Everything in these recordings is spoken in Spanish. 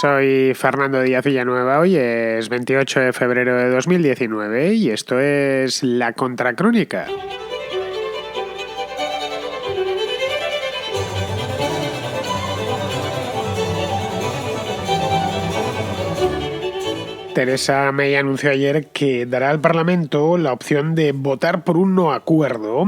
Soy Fernando Díaz Villanueva, hoy es 28 de febrero de 2019 y esto es La Contracrónica. Theresa May anunció ayer que dará al Parlamento la opción de votar por un no acuerdo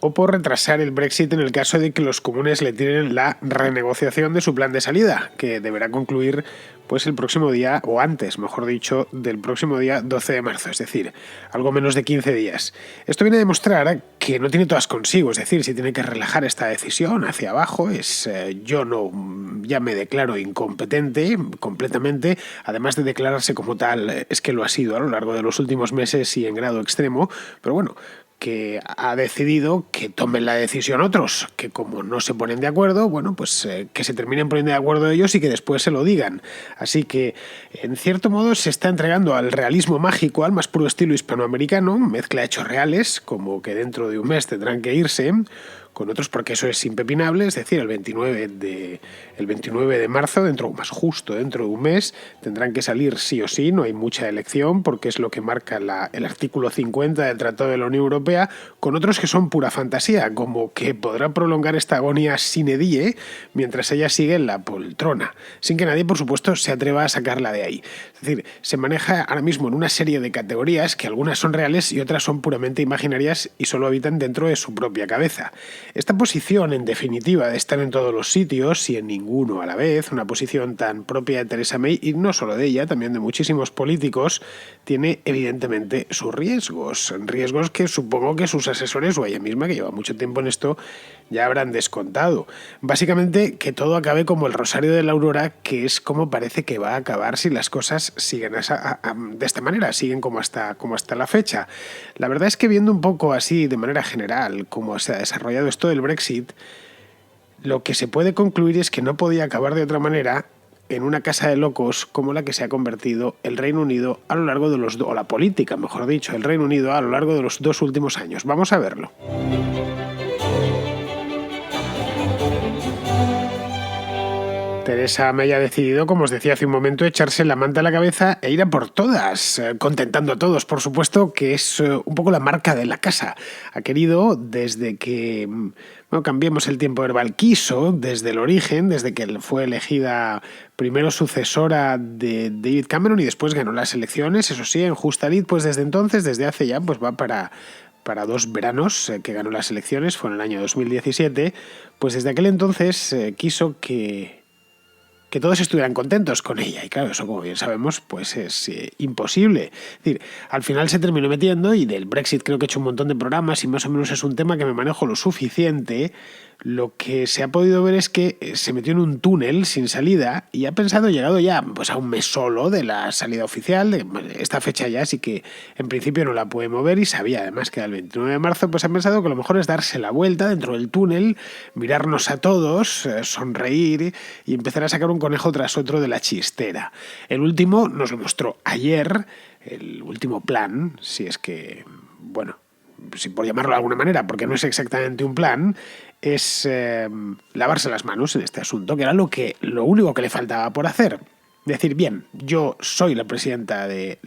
o por retrasar el Brexit en el caso de que los comunes le tiren la renegociación de su plan de salida, que deberá concluir pues el próximo día, o antes, mejor dicho, del próximo día 12 de marzo, es decir, algo menos de 15 días. Esto viene a demostrar que no tiene todas consigo, es decir, si tiene que relajar esta decisión hacia abajo, ya me declaro incompetente completamente, además de declararse como tal, es que lo ha sido a lo largo de los últimos meses y en grado extremo, pero bueno, que ha decidido que tomen la decisión otros, que como no se ponen de acuerdo, bueno, pues que se terminen poniendo de acuerdo ellos y que después se lo digan. Así que, en cierto modo, se está entregando al realismo mágico, al más puro estilo hispanoamericano, mezcla hechos reales, como que dentro de un mes tendrán que irse, con otros porque eso es impepinable, es decir, el 29 de marzo, más justo dentro de un mes, tendrán que salir sí o sí, no hay mucha elección porque es lo que marca el artículo 50 del Tratado de la Unión Europea, con otros que son pura fantasía, como que podrá prolongar esta agonía sine die mientras ella sigue en la poltrona, sin que nadie, por supuesto, se atreva a sacarla de ahí. Es decir, se maneja ahora mismo en una serie de categorías que algunas son reales y otras son puramente imaginarias y solo habitan dentro de su propia cabeza. Esta posición, en definitiva, de estar en todos los sitios y en ninguno a la vez, una posición tan propia de Theresa May, y no solo de ella, también de muchísimos políticos, tiene evidentemente sus riesgos. Riesgos que supongo que sus asesores o ella misma, que lleva mucho tiempo en esto, ya habrán descontado. Básicamente, que todo acabe como el Rosario de la Aurora, que es como parece que va a acabar si las cosas siguen de esta manera, siguen como hasta la fecha. La verdad es que viendo un poco así, de manera general, cómo se ha desarrollado esto del Brexit, lo que se puede concluir es que no podía acabar de otra manera en una casa de locos como la que se ha convertido el Reino Unido a lo largo de o la política, mejor dicho, el Reino Unido a lo largo de los 2 últimos años. Vamos a verlo. Theresa May ha decidido, como os decía hace un momento, echarse la manta a la cabeza e ir a por todas, contentando a todos, por supuesto, que es un poco la marca de la casa. Ha querido, desde que cambiemos el tiempo verbal, quiso, desde el origen, desde que fue elegida primero sucesora de David Cameron y después ganó las elecciones, eso sí, en justa lid, pues desde entonces, desde hace ya, pues va para 2 veranos que ganó las elecciones, fue en el año 2017, pues desde aquel entonces quiso que todos estuvieran contentos con ella. Y claro, eso, como bien sabemos, pues es imposible. Es decir, al final se terminó metiendo, y del Brexit creo que he hecho un montón de programas y más o menos es un tema que me manejo lo suficiente. Lo que se ha podido ver es que se metió en un túnel sin salida y ha pensado, llegado ya pues a un mes solo de la salida oficial, de esta fecha ya sí que en principio no la puede mover, y sabía además que era el 29 de marzo, pues ha pensado que lo mejor es darse la vuelta dentro del túnel, mirarnos a todos, sonreír y empezar a sacar un conejo tras otro de la chistera. El último nos lo mostró ayer, el último plan, si es que, bueno, si por llamarlo de alguna manera, porque no es exactamente un plan, es lavarse las manos en este asunto, que era lo único que le faltaba por hacer. Decir, bien, yo soy la presidenta del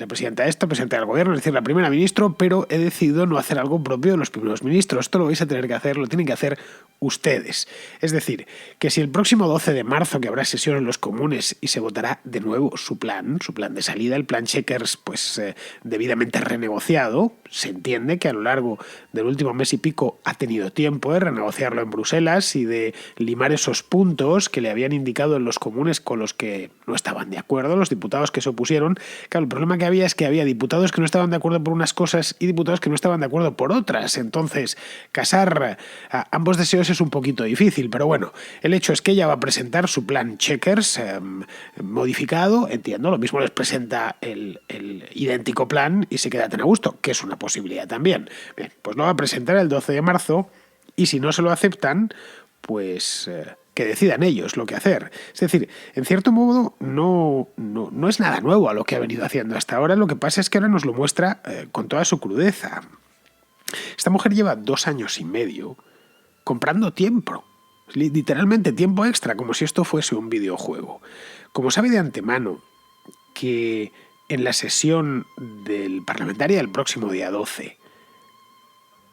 gobierno, es decir, la primera ministra, pero he decidido no hacer algo propio de los primeros ministros. Esto lo vais a tener que hacer, lo tienen que hacer ustedes. Es decir, que si el próximo 12 de marzo, que habrá sesión en los comunes y se votará de nuevo su plan de salida, el plan Chequers, pues debidamente renegociado, se entiende que a lo largo del último mes y pico ha tenido tiempo de renegociarlo en Bruselas y de limar esos puntos que le habían indicado en los comunes con los que no estaban de acuerdo, los diputados que se opusieron. Claro, el problema que había es que había diputados que no estaban de acuerdo por unas cosas y diputados que no estaban de acuerdo por otras. Entonces, casar ambos deseos es un poquito difícil, pero bueno, el hecho es que ella va a presentar su plan Chequers modificado, entiendo, lo mismo les presenta el idéntico plan y se queda tan a gusto, que es una posibilidad también. Bien, pues lo va a presentar el 12 de marzo y si no se lo aceptan, pues que decidan ellos lo que hacer. Es decir, en cierto modo no es nada nuevo a lo que ha venido haciendo hasta ahora, lo que pasa es que ahora nos lo muestra con toda su crudeza. Esta mujer lleva 2 años y medio comprando tiempo. Literalmente tiempo extra, como si esto fuese un videojuego. Como sabe de antemano que en la sesión del parlamentaria del próximo día 12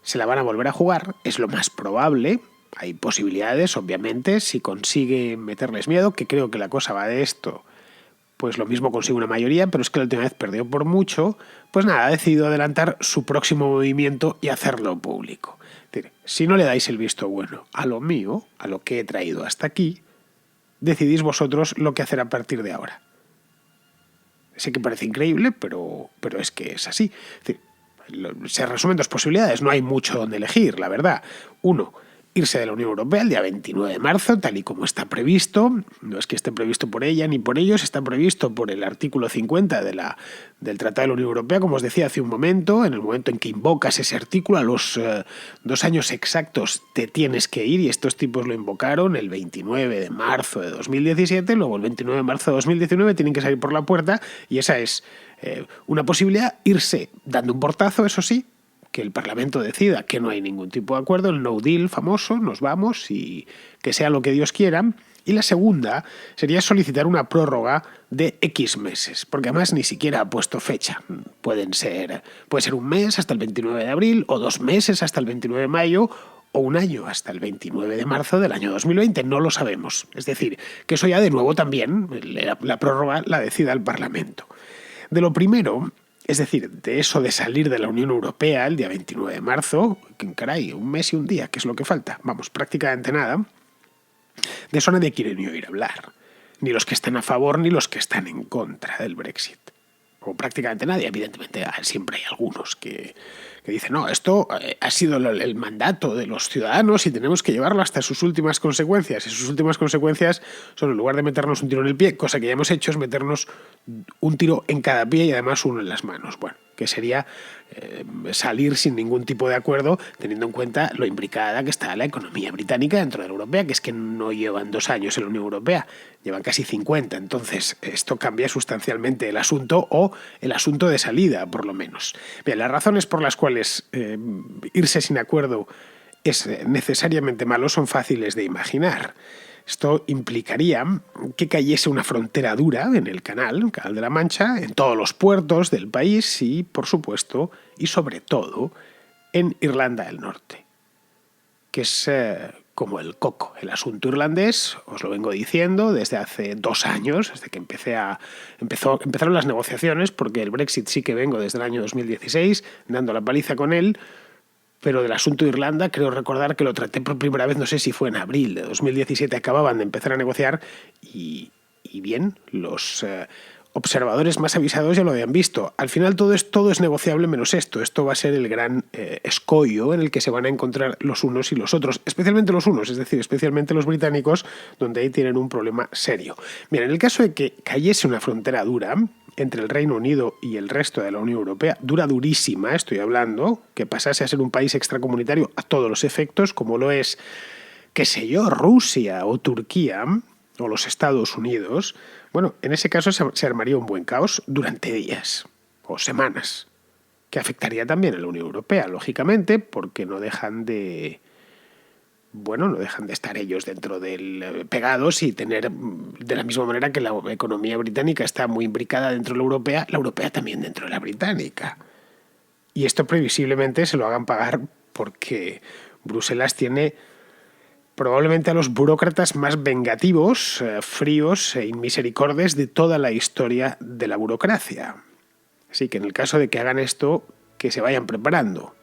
se la van a volver a jugar, es lo más probable. Hay posibilidades, obviamente, si consigue meterles miedo, que creo que la cosa va de esto, pues lo mismo consigue una mayoría, pero es que la última vez perdió por mucho. Pues nada, ha decidido adelantar su próximo movimiento y hacerlo público. Es decir, si no le dais el visto bueno a lo mío, a lo que he traído hasta aquí, decidís vosotros lo que hacer a partir de ahora. Sé que parece increíble, pero es que es así. Es decir, se resumen dos posibilidades, no hay mucho donde elegir, la verdad. Uno, irse de la Unión Europea el día 29 de marzo, tal y como está previsto. No es que esté previsto por ella ni por ellos, está previsto por el artículo 50 del Tratado de la Unión Europea, como os decía hace un momento. En el momento en que invocas ese artículo, a los 2 años exactos te tienes que ir, y estos tipos lo invocaron el 29 de marzo de 2017, luego el 29 de marzo de 2019 tienen que salir por la puerta, y esa es una posibilidad, irse dando un portazo, eso sí, que el Parlamento decida que no hay ningún tipo de acuerdo, el no deal famoso, nos vamos y que sea lo que Dios quiera. Y la segunda sería solicitar una prórroga de X meses, porque además ni siquiera ha puesto fecha. Puede ser un mes hasta el 29 de abril, o 2 meses hasta el 29 de mayo, o un año hasta el 29 de marzo del año 2020, no lo sabemos. Es decir, que eso ya de nuevo también, la prórroga la decida el Parlamento. De lo primero, es decir, de eso de salir de la Unión Europea el día 29 de marzo, que caray, un mes y un día, que es lo que falta, vamos, prácticamente nada, de eso nadie quiere ni oír hablar, ni los que están a favor ni los que están en contra del Brexit. O prácticamente nadie, evidentemente siempre hay algunos que dicen, no, esto ha sido el mandato de los ciudadanos y tenemos que llevarlo hasta sus últimas consecuencias. Y sus últimas consecuencias son, en lugar de meternos un tiro en el pie, cosa que ya hemos hecho, es meternos un tiro en cada pie y además uno en las manos. Bueno, que sería salir sin ningún tipo de acuerdo, teniendo en cuenta lo imbricada que está la economía británica dentro de la europea, que es que no llevan 2 años en la Unión Europea, llevan casi 50. Entonces, esto cambia sustancialmente el asunto, o el asunto de salida, por lo menos. Bien, las razones por las cuales irse sin acuerdo es necesariamente malo son fáciles de imaginar. Esto implicaría que cayese una frontera dura en el Canal de la Mancha, en todos los puertos del país y, por supuesto, y sobre todo, en Irlanda del Norte, que es como el coco. El asunto irlandés, os lo vengo diciendo desde hace 2 años, desde que empezaron las negociaciones, porque el Brexit sí que vengo desde el año 2016, dando la paliza con él. Pero del asunto de Irlanda creo recordar que lo traté por primera vez, no sé si fue en abril de 2017, acababan de empezar a negociar y bien, los observadores más avisados ya lo habían visto. Al final todo es negociable menos esto. Esto va a ser el gran escollo en el que se van a encontrar los unos y los otros, especialmente los unos, es decir, especialmente los británicos, donde ahí tienen un problema serio. Bien, en el caso de que cayese una frontera dura entre el Reino Unido y el resto de la Unión Europea, durísima, estoy hablando, que pasase a ser un país extracomunitario a todos los efectos, como lo es, qué sé yo, Rusia o Turquía o los Estados Unidos, bueno, en ese caso se armaría un buen caos durante días o semanas, que afectaría también a la Unión Europea, lógicamente, porque no dejan de estar ellos dentro del pegados y tener, de la misma manera que la economía británica está muy imbricada dentro de la europea también dentro de la británica. Y esto previsiblemente se lo hagan pagar porque Bruselas tiene probablemente a los burócratas más vengativos, fríos e inmisericordes de toda la historia de la burocracia. Así que en el caso de que hagan esto, que se vayan preparando,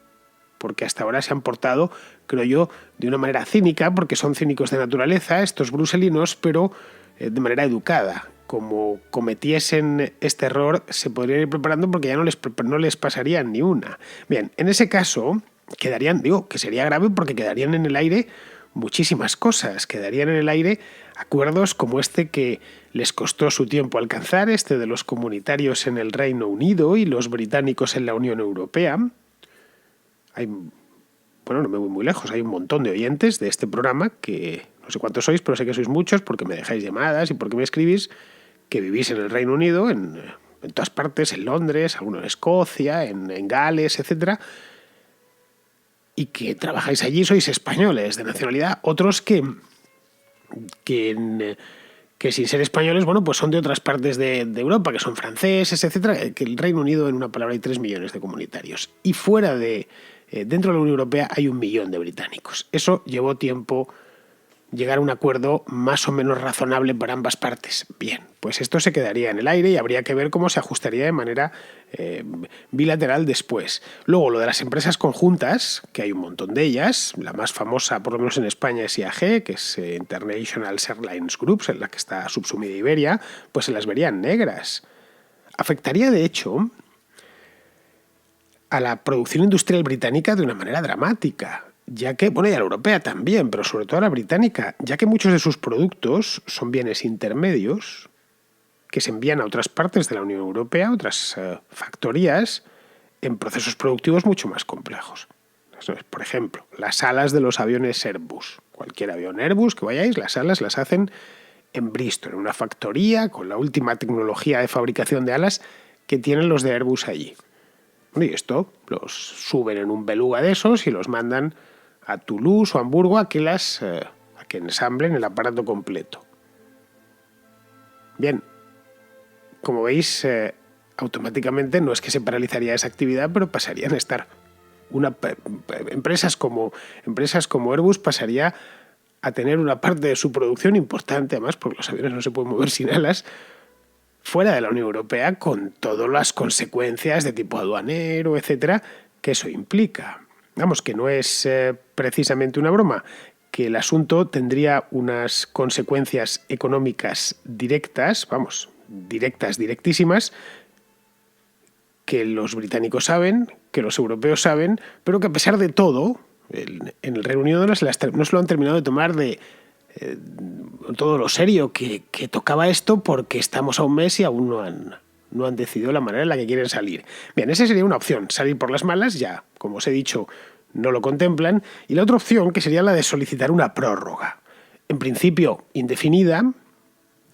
porque hasta ahora se han portado, creo yo, de una manera cínica, porque son cínicos de naturaleza estos bruselinos, pero de manera educada. Como cometiesen este error, se podrían ir preparando porque ya no les pasaría ni una. Bien, en ese caso, que sería grave porque quedarían en el aire muchísimas cosas. Quedarían en el aire acuerdos como este que les costó su tiempo alcanzar, este de los comunitarios en el Reino Unido y los británicos en la Unión Europea. No me voy muy lejos, hay un montón de oyentes de este programa que no sé cuántos sois, pero sé que sois muchos porque me dejáis llamadas y porque me escribís, que vivís en el Reino Unido, en todas partes, en Londres, algunos en Escocia, en Gales, etcétera, y que trabajáis allí, sois españoles de nacionalidad, otros que que sin ser españoles, bueno, pues son de otras partes de Europa, que son franceses, etcétera, que el Reino Unido, en una palabra, hay 3 millones de comunitarios. Y fuera dentro de la Unión Europea hay 1 millón de británicos. Eso llevó tiempo llegar a un acuerdo más o menos razonable para ambas partes. Bien, pues esto se quedaría en el aire y habría que ver cómo se ajustaría de manera bilateral después. Luego, lo de las empresas conjuntas, que hay un montón de ellas, la más famosa, por lo menos en España, es IAG, que es International Airlines Group, en la que está subsumida Iberia, pues se las verían negras. Afectaría, de hecho, a la producción industrial británica de una manera dramática, ya que, bueno, y a la europea también, pero sobre todo a la británica, ya que muchos de sus productos son bienes intermedios que se envían a otras partes de la Unión Europea, a otras factorías, en procesos productivos mucho más complejos. Por ejemplo, las alas de los aviones Airbus. Cualquier avión Airbus que vayáis, las alas las hacen en Bristol, en una factoría con la última tecnología de fabricación de alas que tienen los de Airbus allí. Y esto los suben en un beluga de esos y los mandan a Toulouse o Hamburgo a que ensamblen el aparato completo. Bien, como veis, automáticamente no es que se paralizaría esa actividad, pero pasarían a estar empresas como Airbus pasaría a tener una parte de su producción importante, además, porque los aviones no se pueden mover sin alas, fuera de la Unión Europea, con todas las consecuencias de tipo aduanero, etcétera, que eso implica. Vamos, que no es precisamente una broma, que el asunto tendría unas consecuencias económicas directas, vamos, directísimas, que los británicos saben, que los europeos saben, pero que a pesar de todo, en el Reino Unido no se lo han terminado de tomar de todo lo serio que tocaba esto, porque estamos a un mes y aún no han decidido la manera en la que quieren salir. Bien, esa sería una opción, salir por las malas, ya, como os he dicho, no lo contemplan. Y la otra opción, que sería la de solicitar una prórroga. En principio, indefinida,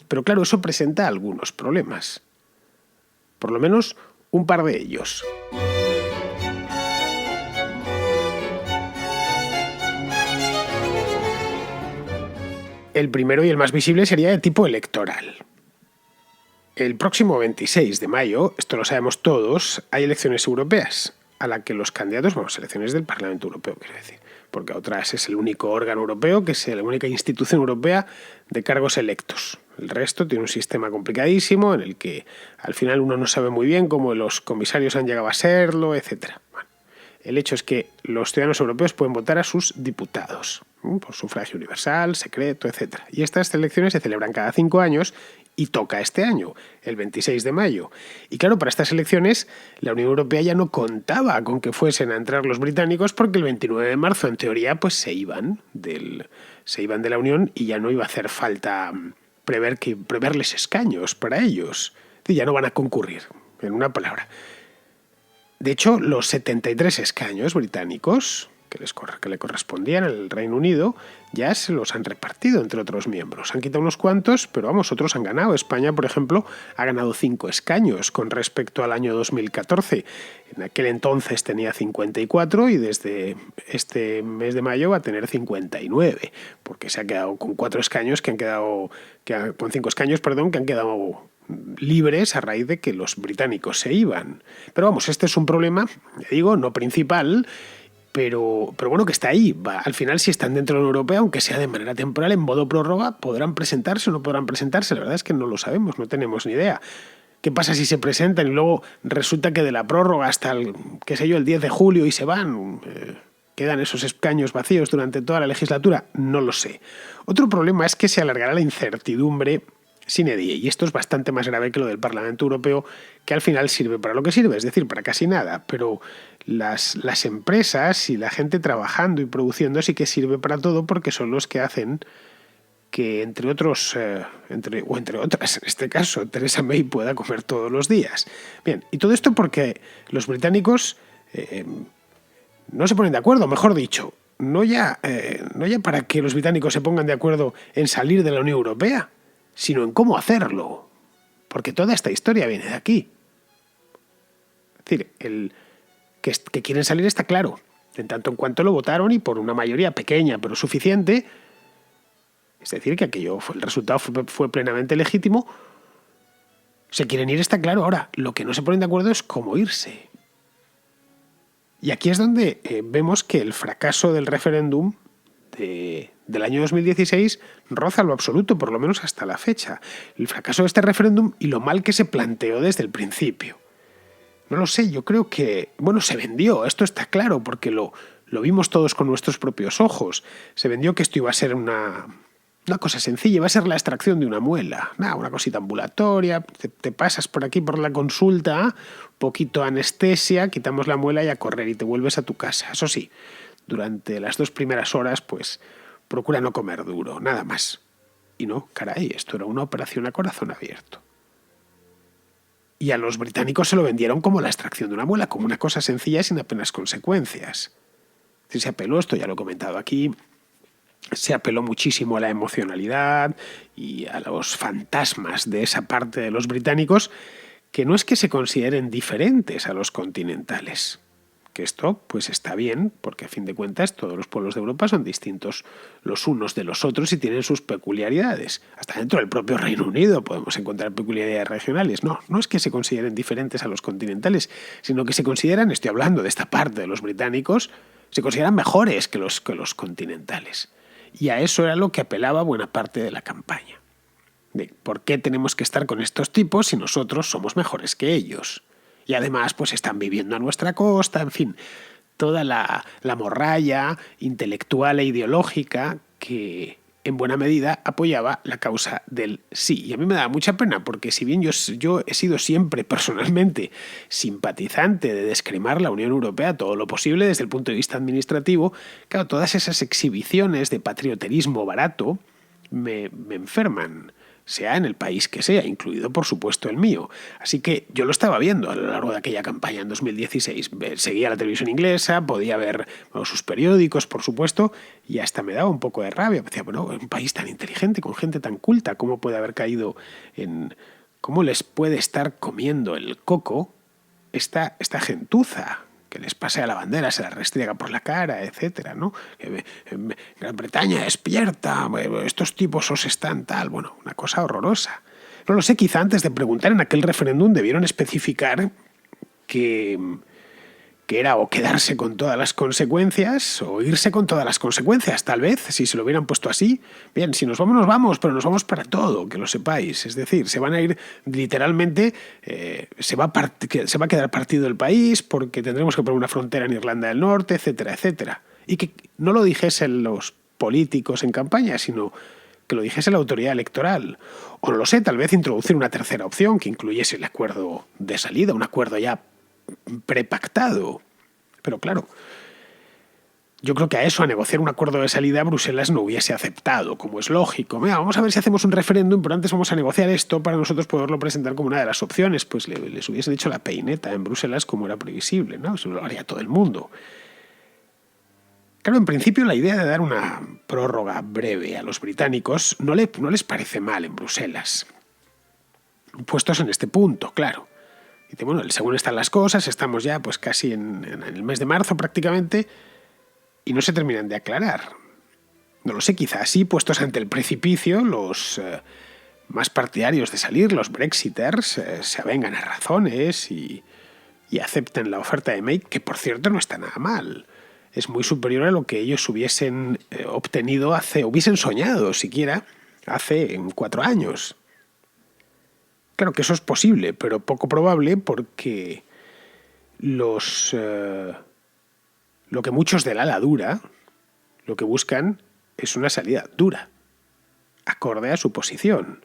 pero claro, eso presenta algunos problemas. Por lo menos un par de ellos. El primero y el más visible sería de tipo electoral. El próximo 26 de mayo, esto lo sabemos todos, hay elecciones europeas, a las que los candidatos, elecciones del Parlamento Europeo, quiero decir, porque otras es el único órgano europeo, que es la única institución europea de cargos electos. El resto tiene un sistema complicadísimo en el que al final uno no sabe muy bien cómo los comisarios han llegado a serlo, etc. Bueno, el hecho es que los ciudadanos europeos pueden votar a sus diputados por sufragio universal, secreto, etc. Y estas elecciones se celebran cada 5 años y toca este año, el 26 de mayo. Y claro, para estas elecciones la Unión Europea ya no contaba con que fuesen a entrar los británicos, porque el 29 de marzo, en teoría, pues se iban de la Unión y ya no iba a hacer falta preverles escaños para ellos. Y ya no van a concurrir, en una palabra. De hecho, los 73 escaños británicos que le correspondían al Reino Unido ya se los han repartido entre otros miembros. Han quitado unos cuantos, pero otros han ganado. España, por ejemplo, ha ganado 5 escaños con respecto al año 2014. En aquel entonces tenía 54 y desde este mes de mayo va a tener 59, porque se ha quedado con 4 escaños con 5 escaños, que han quedado libres a raíz de que los británicos se iban. Pero este es un problema, digo, no principal, pero bueno, que está ahí. Al final, si están dentro de la Unión Europea, aunque sea de manera temporal, en modo prórroga, ¿podrán presentarse o no podrán presentarse? La verdad es que no lo sabemos, no tenemos ni idea. ¿Qué pasa si se presentan y luego resulta que de la prórroga hasta el 10 de julio y se van? ¿Quedan esos escaños vacíos durante toda la legislatura? No lo sé. Otro problema es que se alargará la incertidumbre sine die, y esto es bastante más grave que lo del Parlamento Europeo, que al final sirve para lo que sirve, es decir, para casi nada, pero las empresas y la gente trabajando y produciendo sí que sirve para todo, porque son los que hacen que, entre otras, en este caso, Theresa May pueda comer todos los días. Bien, y todo esto porque los británicos no se ponen de acuerdo, mejor dicho, no ya para que los británicos se pongan de acuerdo en salir de la Unión Europea, sino en cómo hacerlo, porque toda esta historia viene de aquí. Es decir, que quieren salir está claro, en tanto en cuanto lo votaron, y por una mayoría pequeña pero suficiente, es decir, que el resultado fue plenamente legítimo. Se quieren ir, está claro. Ahora, lo que no se ponen de acuerdo es cómo irse. Y aquí es donde vemos que el fracaso del referéndum del año 2016 roza lo absoluto, por lo menos hasta la fecha. El fracaso de este referéndum y lo mal que se planteó desde el principio. No lo sé, yo creo que, bueno, se vendió, esto está claro, porque lo vimos todos con nuestros propios ojos. Se vendió que esto iba a ser una cosa sencilla, iba a ser la extracción de una muela, una cosita ambulatoria, te pasas por aquí por la consulta, poquito anestesia, quitamos la muela y a correr y te vuelves a tu casa. Eso sí, durante las 2 primeras horas, pues procura no comer duro, nada más. Y no, caray, esto era una operación a corazón abierto. Y a los británicos se lo vendieron como la extracción de una muela, como una cosa sencilla sin apenas consecuencias. Se apeló, esto ya lo he comentado aquí, se apeló muchísimo a la emocionalidad y a los fantasmas de esa parte de los británicos, que no es que se consideren diferentes a los continentales. Que esto pues está bien, porque a fin de cuentas todos los pueblos de Europa son distintos los unos de los otros y tienen sus peculiaridades. Hasta dentro del propio Reino Unido podemos encontrar peculiaridades regionales. No es que se consideren diferentes a los continentales, sino que se consideran, estoy hablando de esta parte de los británicos, se consideran mejores que los continentales. Y a eso era lo que apelaba buena parte de la campaña. De ¿por qué tenemos que estar con estos tipos si nosotros somos mejores que ellos? Y además pues están viviendo a nuestra costa, en fin, toda la morralla intelectual e ideológica que en buena medida apoyaba la causa del sí. Y a mí me da mucha pena porque si bien yo he sido siempre personalmente simpatizante de descremar la Unión Europea todo lo posible desde el punto de vista administrativo, claro, todas esas exhibiciones de patrioterismo barato me enferman, sea en el país que sea, incluido por supuesto el mío. Así que yo lo estaba viendo a lo largo de aquella campaña en 2016. Seguía la televisión inglesa, podía ver sus periódicos, por supuesto, y hasta me daba un poco de rabia. Me decía, bueno, un país tan inteligente, con gente tan culta, ¿cómo puede haber caído en... ¿Cómo les puede estar comiendo el coco esta gentuza? Que les pasea la bandera, se la restriega por la cara, etcétera, ¿no? Gran Bretaña despierta, estos tipos os están tal, bueno, una cosa horrorosa. No lo sé, quizá antes de preguntar en aquel referéndum debieron especificar que era o quedarse con todas las consecuencias o irse con todas las consecuencias, tal vez, si se lo hubieran puesto así. Bien, si nos vamos, pero nos vamos para todo, que lo sepáis. Es decir, se van a ir literalmente, se va a quedar partido el país porque tendremos que poner una frontera en Irlanda del Norte, etcétera, etcétera. Y que no lo dijesen los políticos en campaña, sino que lo dijese la autoridad electoral. O no lo sé, tal vez introducir una tercera opción que incluyese el acuerdo de salida, un acuerdo ya prepactado. Pero claro, yo creo que a negociar un acuerdo de salida, Bruselas no hubiese aceptado, como es lógico. Mira, vamos a ver si hacemos un referéndum, pero antes vamos a negociar esto para nosotros poderlo presentar como una de las opciones. Pues les hubiese dicho la peineta en Bruselas como era previsible, ¿no? Eso lo haría todo el mundo. Claro, en principio la idea de dar una prórroga breve a los británicos no les parece mal en Bruselas. Puestos en este punto, claro. Y bueno, según están las cosas, estamos ya pues casi en el mes de marzo prácticamente y no se terminan de aclarar. No lo sé, quizá así, puestos ante el precipicio, los más partidarios de salir, los brexiters, se avengan a razones y acepten la oferta de May, que por cierto no está nada mal. Es muy superior a lo que ellos hubiesen obtenido hubiesen soñado siquiera hace 4 años. Claro que eso es posible, pero poco probable porque lo que muchos del ala dura, lo que buscan es una salida dura, acorde a su posición,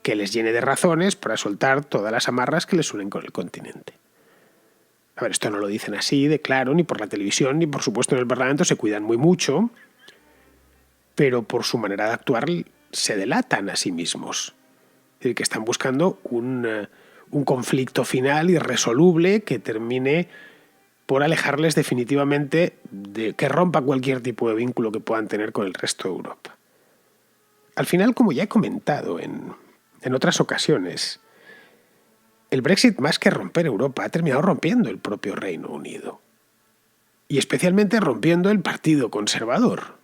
que les llene de razones para soltar todas las amarras que les unen con el continente. A ver, esto no lo dicen así de claro, ni por la televisión, ni por supuesto en el Parlamento, se cuidan muy mucho, pero por su manera de actuar se delatan a sí mismos. Es decir, que están buscando un conflicto final irresoluble que termine por alejarles definitivamente que rompa cualquier tipo de vínculo que puedan tener con el resto de Europa. Al final, como ya he comentado en otras ocasiones, el Brexit, más que romper Europa, ha terminado rompiendo el propio Reino Unido. Y especialmente rompiendo el Partido Conservador.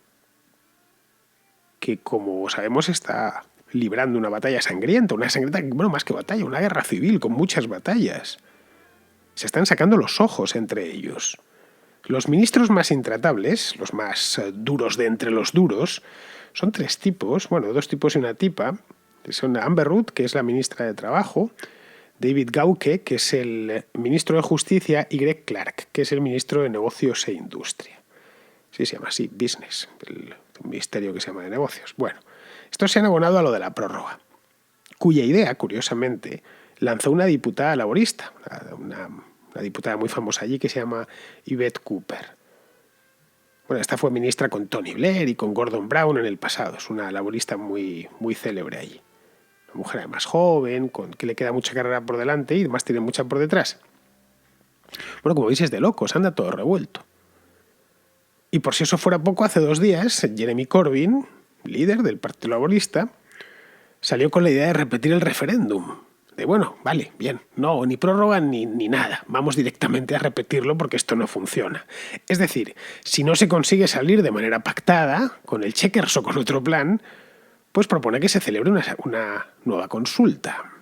que, como sabemos, está librando una batalla sangrienta, más que batalla, una guerra civil con muchas batallas. Se están sacando los ojos entre ellos. Los ministros más intratables, los más duros de entre los duros, son 3 tipos, 2 tipos y una tipa. Son Amber Rudd, que es la ministra de Trabajo, David Gauke, que es el ministro de Justicia, y Greg Clark, que es el ministro de Negocios e Industria. Sí, se llama así, Business, el ministerio que se llama de Negocios. Bueno, estos se han abonado a lo de la prórroga, cuya idea, curiosamente, lanzó una diputada laborista, una diputada muy famosa allí que se llama Yvette Cooper. Bueno, esta fue ministra con Tony Blair y con Gordon Brown en el pasado. Es una laborista muy, muy célebre allí. Una mujer además joven, que le queda mucha carrera por delante y además tiene mucha por detrás. Bueno, como veis, es de locos, anda todo revuelto. Y por si eso fuera poco, hace 2 días, Jeremy Corbyn, líder del Partido Laborista, salió con la idea de repetir el referéndum. De vale, bien, no, ni prórroga ni nada, vamos directamente a repetirlo porque esto no funciona. Es decir, si no se consigue salir de manera pactada, con el Chequers o con otro plan, pues propone que se celebre una nueva consulta.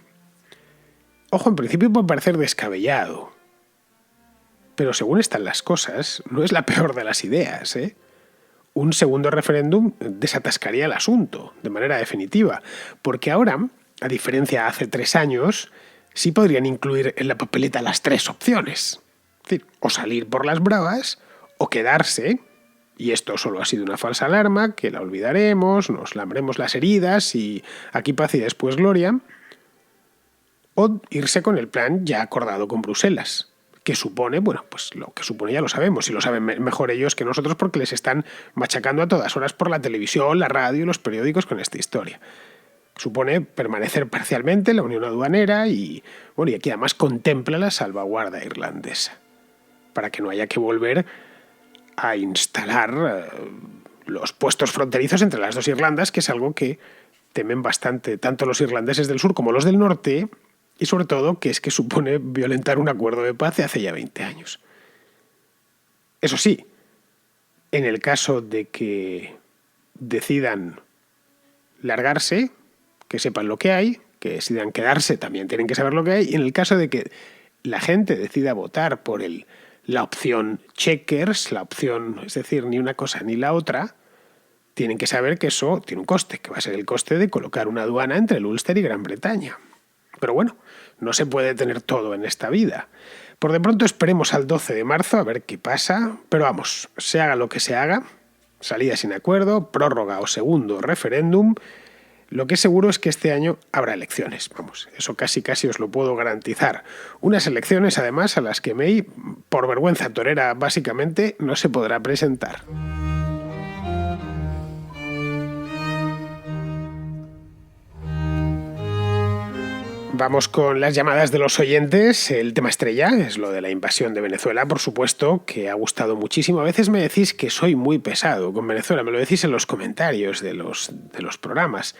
Ojo, en principio puede parecer descabellado, pero según están las cosas, no es la peor de las ideas, ¿eh? Un segundo referéndum desatascaría el asunto de manera definitiva, porque ahora, a diferencia de hace 3 años, sí podrían incluir en la papeleta las 3 opciones. Es decir, o salir por las bravas, o quedarse, y esto solo ha sido una falsa alarma, que la olvidaremos, nos lambremos las heridas y aquí paz y después gloria, o irse con el plan ya acordado con Bruselas, que supone, pues lo que supone ya lo sabemos, y lo saben mejor ellos que nosotros porque les están machacando a todas horas por la televisión, la radio y los periódicos con esta historia. Supone permanecer parcialmente en la Unión Aduanera y aquí además contempla la salvaguarda irlandesa, para que no haya que volver a instalar los puestos fronterizos entre las 2 Irlandas, que es algo que temen bastante tanto los irlandeses del sur como los del norte, y sobre todo que supone violentar un acuerdo de paz de hace ya 20 años. Eso sí, en el caso de que decidan largarse, que sepan lo que hay, que decidan quedarse, también tienen que saber lo que hay, y en el caso de que la gente decida votar por la opción Chequers, la opción, es decir, ni una cosa ni la otra, tienen que saber que eso tiene un coste, que va a ser el coste de colocar una aduana entre el Ulster y Gran Bretaña. Pero no se puede tener todo en esta vida. Por de pronto esperemos al 12 de marzo a ver qué pasa, pero vamos, se haga lo que se haga, salida sin acuerdo, prórroga o segundo referéndum, lo que es seguro es que este año habrá elecciones. Eso casi os lo puedo garantizar. Unas elecciones, además, a las que May, por vergüenza torera básicamente, no se podrá presentar. Vamos con las llamadas de los oyentes. El tema estrella es lo de la invasión de Venezuela, por supuesto, que ha gustado muchísimo. A veces me decís que soy muy pesado con Venezuela, me lo decís en los comentarios de los programas.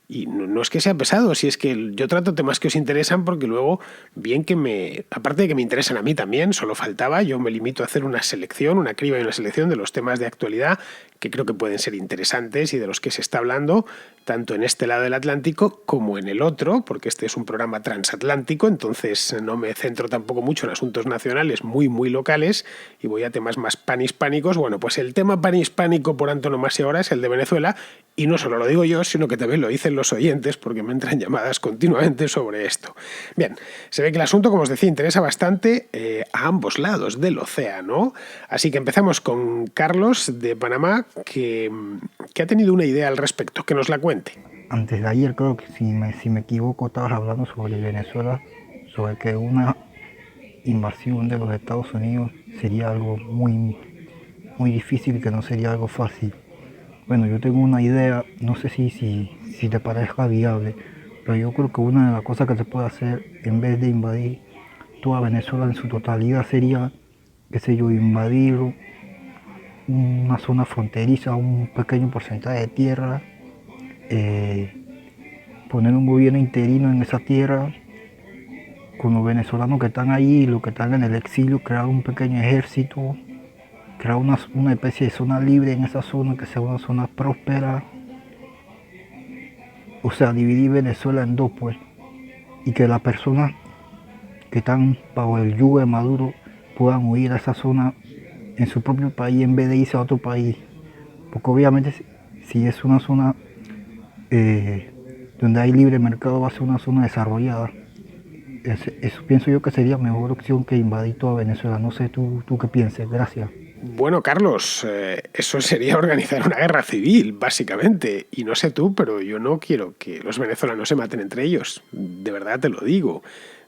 Y no es que sea pesado, si es que yo trato temas que os interesan porque luego, aparte de que me interesan a mí también, solo faltaba, yo me limito a hacer una criba y una selección de los temas de actualidad que creo que pueden ser interesantes y de los que se está hablando, tanto en este lado del Atlántico como en el otro, porque este es un programa transatlántico, entonces no me centro tampoco mucho en asuntos nacionales muy, muy locales y voy a temas más panhispánicos. Pues el tema panhispánico por antonomasia ahora es el de Venezuela, y no solo lo digo yo, sino que también lo dicen los oyentes, porque me entran llamadas continuamente sobre esto. Bien, se ve que el asunto, como os decía, interesa bastante a ambos lados del océano, así que empezamos con Carlos de Panamá, que ha tenido una idea al respecto, que nos la cuente. Antes de ayer, creo que si me equivoco, estabas hablando sobre Venezuela, sobre que una invasión de los Estados Unidos sería algo muy, muy difícil, que no sería algo fácil. Bueno, yo tengo una idea, no sé si te parezca viable, pero yo creo que una de las cosas que se puede hacer en vez de invadir toda Venezuela en su totalidad sería, invadir una zona fronteriza, un pequeño porcentaje de tierra, poner un gobierno interino en esa tierra con los venezolanos que están allí y los que están en el exilio, crear un pequeño ejército, crear una especie de zona libre en esa zona, que sea una zona próspera, o sea, dividir Venezuela en dos, pues, y que las personas que están bajo el yugo de Maduro puedan huir a esa zona en su propio país en vez de irse a otro país. Porque obviamente si es una zona donde hay libre mercado, va a ser una zona desarrollada. Eso pienso yo que sería mejor opción que invadir toda Venezuela. No sé tú qué piensas. Gracias. Bueno, Carlos, eso sería organizar una guerra civil, básicamente. Y no sé tú, pero yo no quiero que los venezolanos se maten entre ellos. De verdad te lo digo.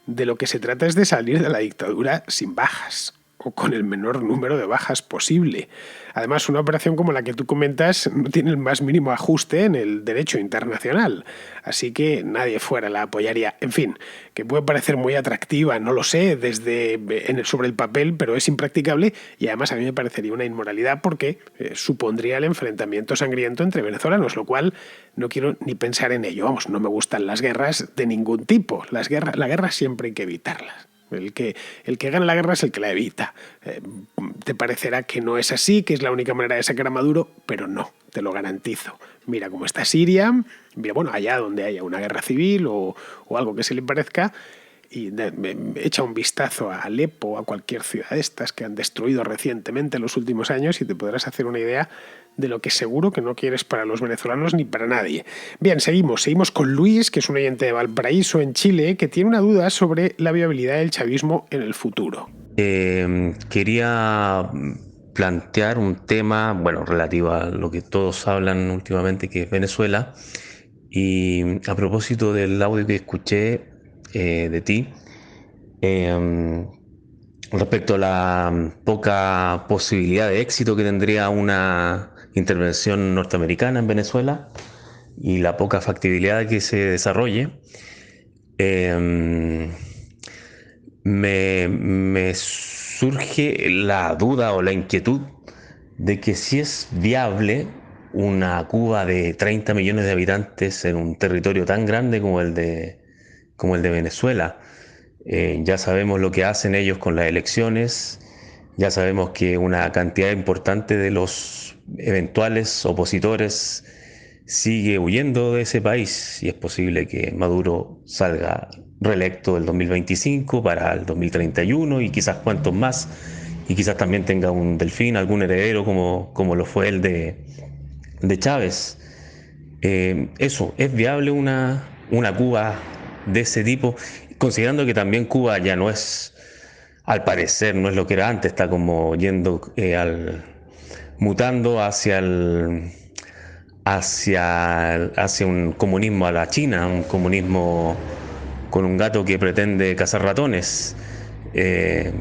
De lo que se trata es de salir de la dictadura sin bajas, o con el menor número de bajas posible. Además, una operación como la que tú comentas no tiene el más mínimo ajuste en el derecho internacional, así que nadie fuera la apoyaría. En fin, que puede parecer muy atractiva, no lo sé, sobre el papel, pero es impracticable y además a mí me parecería una inmoralidad porque supondría el enfrentamiento sangriento entre venezolanos, lo cual no quiero ni pensar en ello. Vamos, no me gustan las guerras de ningún tipo. La guerra siempre hay que evitarlas. El que gana la guerra es el que la evita. Te parecerá que no es así, que es la única manera de sacar a Maduro, pero no, te lo garantizo. Mira cómo está Siria, mira, bueno, allá donde haya una guerra civil o algo que se le parezca, y echa un vistazo a Alepo o a cualquier ciudad de estas que han destruido recientemente en los últimos años y te podrás hacer una idea de lo que seguro que no quieres para los venezolanos ni para nadie. Bien, seguimos con Luis, que es un oyente de Valparaíso, en Chile, que tiene una duda sobre la viabilidad del chavismo en el futuro. Quería plantear un tema, bueno, relativo a lo que todos hablan últimamente, que es Venezuela. Y a propósito del audio que escuché de ti, eh, respecto a la poca posibilidad de éxito que tendría una intervención norteamericana en Venezuela y la poca factibilidad de que se desarrolle, eh, me surge la duda o la inquietud de que si es viable una Cuba de 30 millones de habitantes en un territorio tan grande como el de Venezuela. Ya sabemos lo que hacen ellos con las elecciones, ya sabemos que una cantidad importante de los eventuales opositores sigue huyendo de ese país y es posible que Maduro salga reelecto el 2025 para el 2031 y quizás cuantos más, y quizás también tenga un delfín, algún heredero como lo fue el de Chávez. Eso, ¿es viable una Cuba de ese tipo? Considerando que también Cuba ya no es, al parecer, no es lo que era antes, está como yendo mutando hacia un comunismo a la China, un comunismo con un gato que pretende cazar ratones, eh,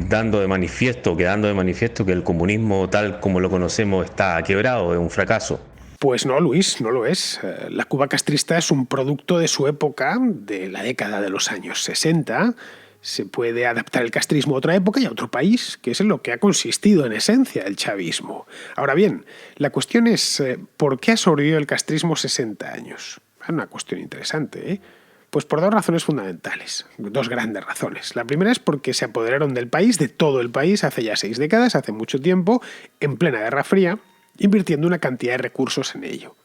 quedando de manifiesto que el comunismo tal como lo conocemos está quebrado, es un fracaso. Pues no, Luis, no lo es. La Cuba castrista es un producto de su época, de la década de los años 60. Se puede adaptar el castrismo a otra época y a otro país, que es en lo que ha consistido en esencia el chavismo. Ahora bien, la cuestión es, ¿por qué ha sobrevivido el castrismo 60 años? Es una cuestión interesante, ¿eh? Pues por dos razones fundamentales, dos grandes razones. La primera es porque se apoderaron del país, de todo el país, hace ya 6 décadas, hace mucho tiempo, en plena Guerra Fría, invirtiendo una cantidad de recursos en ello.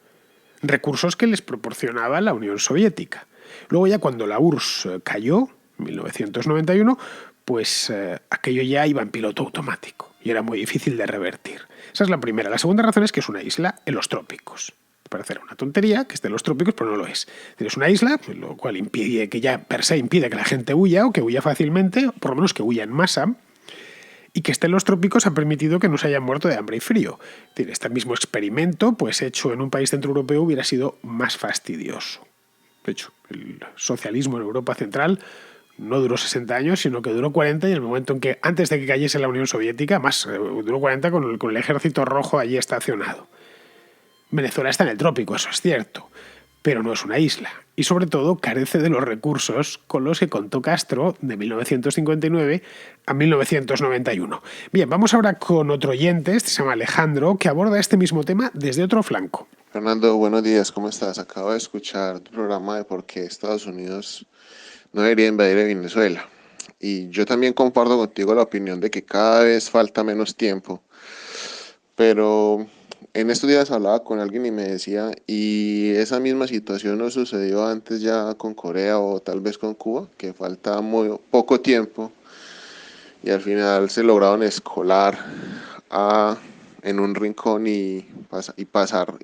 Recursos que les proporcionaba la Unión Soviética. Luego ya cuando la URSS cayó, en 1991, pues aquello ya iba en piloto automático y era muy difícil de revertir. Esa es la primera. La segunda razón es que es una isla en los trópicos. Parecerá una tontería que esté en los trópicos, pero no lo es. Tienes una isla, lo cual impide que ya per se impide que la gente huya o que huya fácilmente, o por lo menos que huya en masa, y que esté en los trópicos ha permitido que no se hayan muerto de hambre y frío. Este mismo experimento, pues hecho en un país centroeuropeo, hubiera sido más fastidioso. De hecho, el socialismo en Europa Central no duró 60 años, sino que duró 40, y en el momento en que, antes de que cayese la Unión Soviética, más, duró 40 con el ejército rojo allí estacionado. Venezuela está en el trópico, eso es cierto, pero no es una isla. Y sobre todo carece de los recursos con los que contó Castro de 1959 a 1991. Bien, vamos ahora con otro oyente, este se llama Alejandro, que aborda este mismo tema desde otro flanco. Fernando, buenos días, ¿cómo estás? Acabo de escuchar tu programa de por qué Estados Unidos no debería invadir Venezuela. Y yo también comparto contigo la opinión de que cada vez falta menos tiempo. Pero En estos días hablaba con alguien y me decía, ¿y esa misma situación no sucedió antes ya con Corea o tal vez con Cuba? Que falta muy poco tiempo y al final se lograron escolar a, en un rincón y pasar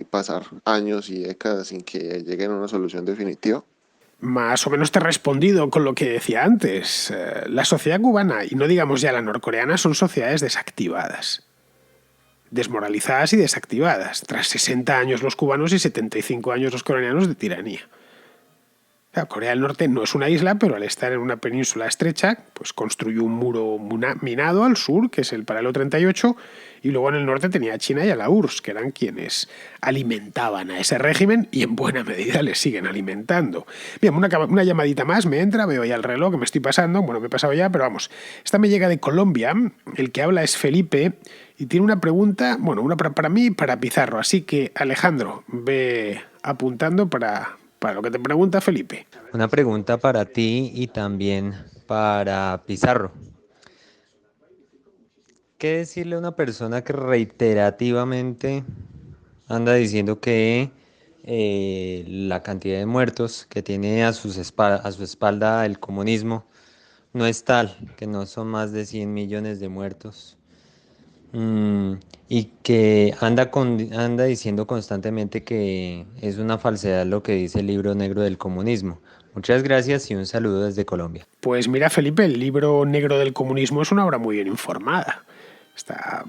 años y décadas sin que lleguen a una solución definitiva. Más o menos te he respondido con lo que decía antes. La sociedad cubana, y no digamos ya la norcoreana, son sociedades desactivadas. Desmoralizadas y desactivadas. Tras 60 años los cubanos y 75 años los coreanos de tiranía. Corea del Norte no es una isla, pero al estar en una península estrecha, pues construyó un muro minado al sur, que es el paralelo 38, y luego en el norte tenía a China y a la URSS, que eran quienes alimentaban a ese régimen y en buena medida le siguen alimentando. Bien, una llamadita más me entra, veo ya el reloj que me estoy pasando, bueno, me he pasado ya, pero vamos. Esta me llega de Colombia, el que habla es Felipe, y tiene una pregunta, bueno, una para mí y para Pizarro, así que Alejandro, ve apuntando para lo que te pregunta Felipe. Una pregunta para ti y también para Pizarro. ¿Qué decirle a una persona que reiterativamente anda diciendo que la cantidad de muertos que tiene a su espalda el comunismo no es tal, que no son más de 100 millones de muertos? Y que anda diciendo constantemente que es una falsedad lo que dice el libro negro del comunismo. Muchas gracias y un saludo desde Colombia. Pues mira, Felipe, el libro negro del comunismo es una obra muy bien informada.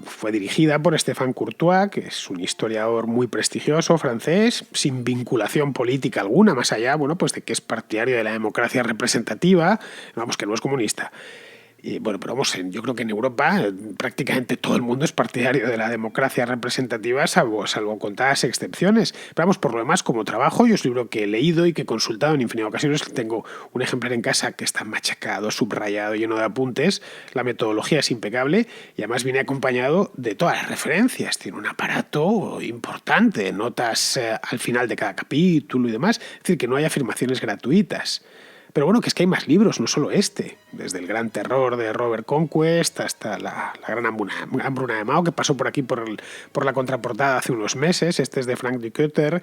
Fue dirigida por Stéphane Courtois, que es un historiador muy prestigioso francés, sin vinculación política alguna, más allá, bueno, pues de que es partidario de la democracia representativa, vamos, que no es comunista. Bueno, pero vamos, yo creo que en Europa prácticamente todo el mundo es partidario de la democracia representativa, salvo contadas excepciones. Pero vamos, por lo demás, como trabajo, yo es un libro que he leído y que he consultado en infinidad de ocasiones. Tengo un ejemplar en casa que está machacado, subrayado, lleno de apuntes. La metodología es impecable y además viene acompañado de todas las referencias. Tiene un aparato importante, notas al final de cada capítulo y demás. Es decir, que no hay afirmaciones gratuitas. Pero bueno, que es que hay más libros, no solo este. Desde El Gran Terror de Robert Conquest hasta la Gran Hambruna de Mao, que pasó por aquí por la contraportada hace unos meses. Este es de Frank Dikötter.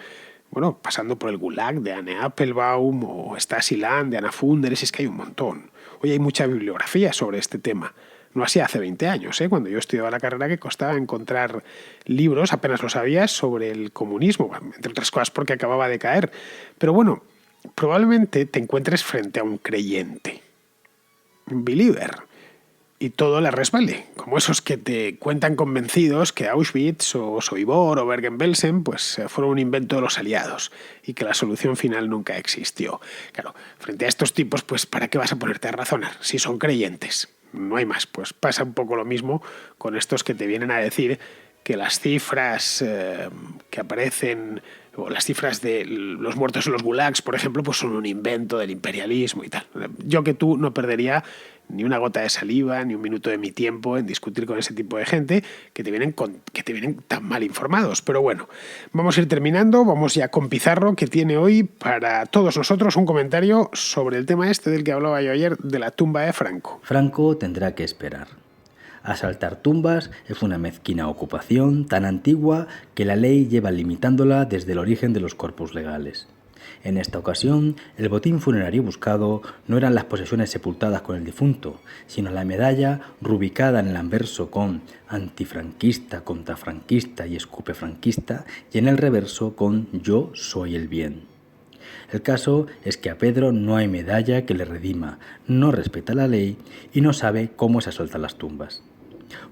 Bueno, pasando por El Gulag de Anne Applebaum o Stasi Land de Anna Funderes. Es que hay un montón. Hoy hay mucha bibliografía sobre este tema. No así hace 20 años, cuando yo estudiaba la carrera, que costaba encontrar libros, apenas lo sabías, sobre el comunismo, entre otras cosas porque acababa de caer. Pero bueno, probablemente te encuentres frente a un creyente, un believer, y todo le resbale, como esos que te cuentan convencidos que Auschwitz o Sobibor o Bergen-Belsen pues fueron un invento de los aliados y que la solución final nunca existió. Claro, frente a estos tipos, pues ¿para qué vas a ponerte a razonar si son creyentes? No hay más. Pues pasa un poco lo mismo con estos que te vienen a decir que las cifras que aparecen, o las cifras de los muertos en los gulags, por ejemplo, pues son un invento del imperialismo y tal. Yo que tú no perdería ni una gota de saliva, ni un minuto de mi tiempo en discutir con ese tipo de gente que te vienen tan mal informados. Pero bueno, vamos a ir terminando. Vamos ya con Pizarro, que tiene hoy para todos nosotros un comentario sobre el tema este del que hablaba yo ayer, de la tumba de Franco. Franco tendrá que esperar. Asaltar tumbas es una mezquina ocupación tan antigua que la ley lleva limitándola desde el origen de los corpus legales. En esta ocasión, el botín funerario buscado no eran las posesiones sepultadas con el difunto, sino la medalla rubricada en el anverso con antifranquista, contrafranquista y escupefranquista y en el reverso con yo soy el bien. El caso es que a Pedro no hay medalla que le redima, no respeta la ley y no sabe cómo se asaltan las tumbas.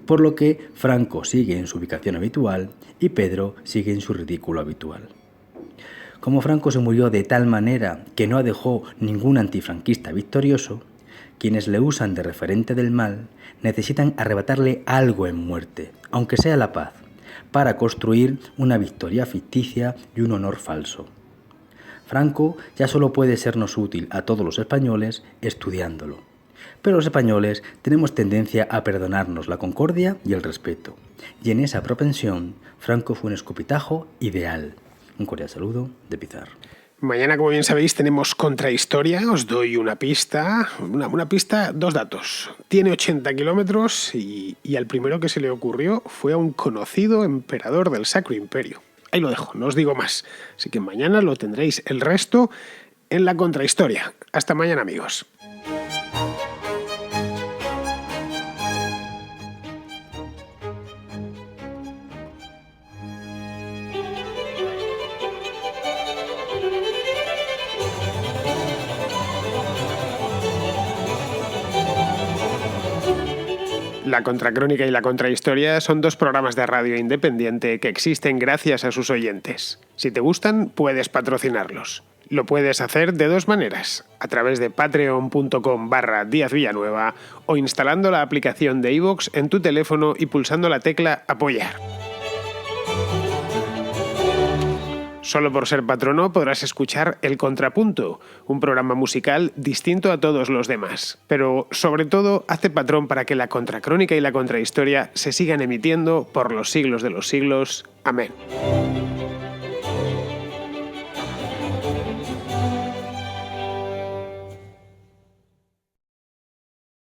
Por lo que Franco sigue en su ubicación habitual y Pedro sigue en su ridículo habitual. Como Franco se murió de tal manera que no dejó ningún antifranquista victorioso, quienes le usan de referente del mal necesitan arrebatarle algo en muerte, aunque sea la paz, para construir una victoria ficticia y un honor falso. Franco ya solo puede sernos útil a todos los españoles estudiándolo. Pero los españoles tenemos tendencia a perdonarnos la concordia y el respeto. Y en esa propensión, Franco fue un escupitajo ideal. Un cordial saludo de Pizarro. Mañana, como bien sabéis, tenemos Contrahistoria. Os doy una pista, una pista, 2 datos. Tiene 80 kilómetros y al primero que se le ocurrió fue a un conocido emperador del Sacro Imperio. Ahí lo dejo, no os digo más. Así que mañana lo tendréis el resto en la Contrahistoria. Hasta mañana, amigos. La Contracrónica y la Contrahistoria son 2 programas de radio independiente que existen gracias a sus oyentes. Si te gustan, puedes patrocinarlos. Lo puedes hacer de 2 maneras, a través de patreon.com/Díaz Villanueva o instalando la aplicación de iVoox en tu teléfono y pulsando la tecla Apoyar. Solo por ser patrono podrás escuchar El Contrapunto, un programa musical distinto a todos los demás. Pero, sobre todo, hazte patrón para que la Contracrónica y la Contrahistoria se sigan emitiendo por los siglos de los siglos. Amén.